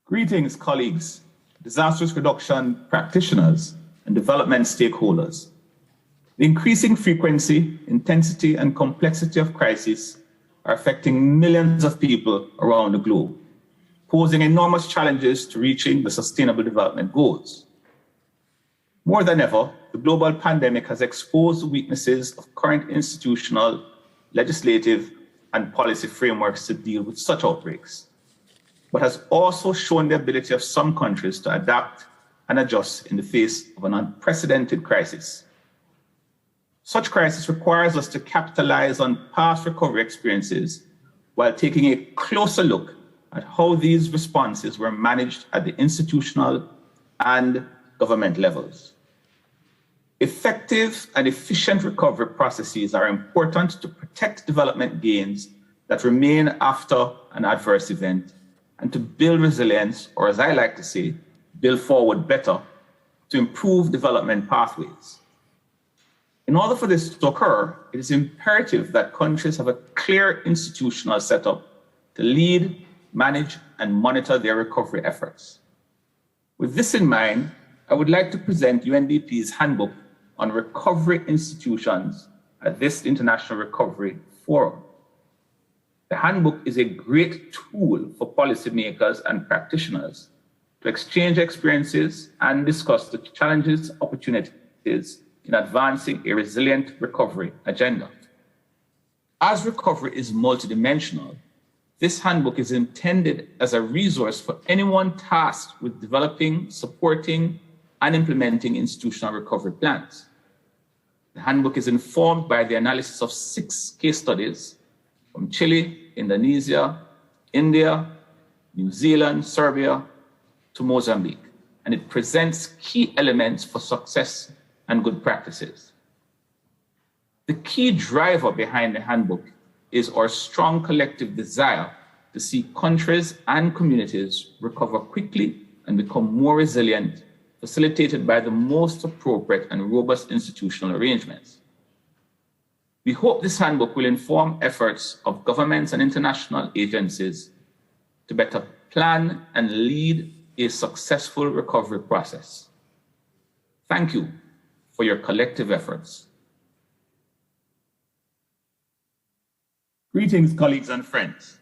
Greetings, colleagues, disaster risk reduction practitioners, and development stakeholders. The increasing frequency, intensity, and complexity of crises are affecting millions of people around the globe, posing enormous challenges to reaching the Sustainable Development Goals. More than ever, the global pandemic has exposed the weaknesses of current institutional, legislative, and policy frameworks to deal with such outbreaks, but has also shown the ability of some countries to adapt and adjust in the face of an unprecedented crisis. Such crisis requires us to capitalize on past recovery experiences while taking a closer look at how these responses were managed at the institutional and government levels. Effective and efficient recovery processes are important to protect development gains that remain after an adverse event and to build resilience, or as I like to say, build forward better to improve development pathways. In order for this to occur, it is imperative that countries have a clear institutional setup to lead, manage, and monitor their recovery efforts. With this in mind, I would like to present UNDP's Handbook on Recovery Institutions at this International Recovery Forum. The Handbook is a great tool for policymakers and practitioners to exchange experiences and discuss the challenges, opportunities in advancing a resilient recovery agenda. As recovery is multidimensional, this handbook is intended as a resource for anyone tasked with developing, supporting, and implementing institutional recovery plans. The handbook is informed by the analysis of 6 case studies from Chile, Indonesia, India, New Zealand, Serbia, to Mozambique, and it presents key elements for success and good practices. The key driver behind the handbook is our strong collective desire to see countries and communities recover quickly and become more resilient, facilitated by the most appropriate and robust institutional arrangements. We hope this handbook will inform efforts of governments and international agencies to better plan and lead a successful recovery process. Thank you for your collective efforts. Greetings, colleagues and friends.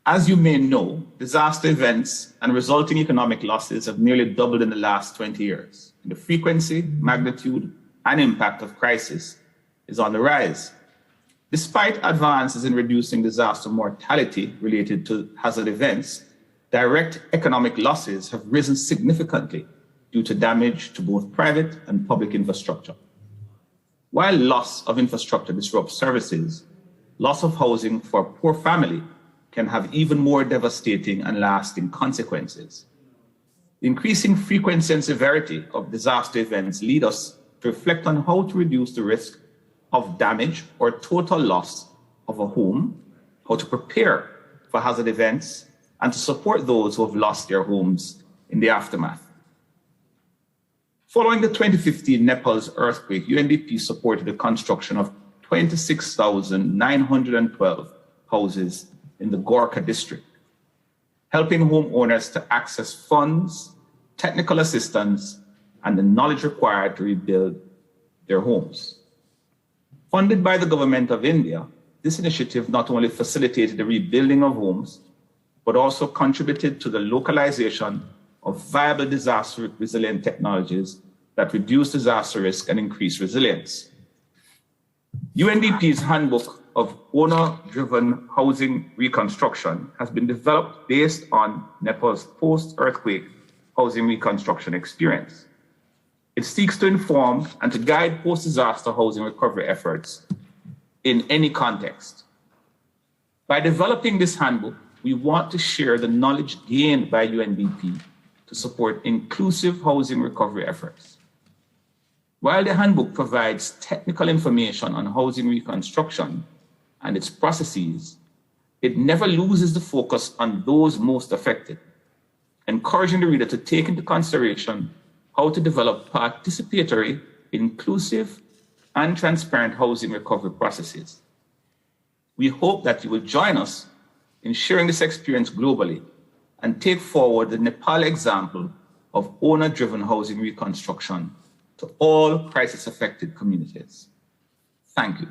As you may know, disaster events and resulting economic losses have nearly doubled in the last 20 years. The frequency, magnitude, and impact of crisis is on the rise. Despite advances in reducing disaster mortality related to hazard events, direct economic losses have risen significantly due to damage to both private and public infrastructure. While loss of infrastructure disrupts services, loss of housing for a poor family can have even more devastating and lasting consequences. The increasing frequency and severity of disaster events lead us to reflect on how to reduce the risk of damage or total loss of a home, how to prepare for hazard events, and to support those who have lost their homes in the aftermath. Following the 2015 Nepal's earthquake, UNDP supported the construction of 26,912 houses in the Gorkha district, helping homeowners to access funds, technical assistance, and the knowledge required to rebuild their homes. Funded by the government of India, this initiative not only facilitated the rebuilding of homes, but also contributed to the localization of viable disaster resilient technologies that reduce disaster risk and increase resilience. UNDP's Handbook of Owner-Driven Housing Reconstruction has been developed based on Nepal's post-earthquake housing reconstruction experience. It seeks to inform and to guide post-disaster housing recovery efforts in any context. By developing this handbook, we want to share the knowledge gained by UNDP to support inclusive housing recovery efforts. While the handbook provides technical information on housing reconstruction and its processes, it never loses the focus on those most affected, encouraging the reader to take into consideration how to develop participatory, inclusive, and transparent housing recovery processes. We hope that you will join us in sharing this experience globally and take forward the Nepal example of owner-driven housing reconstruction to all crisis-affected communities. Thank you.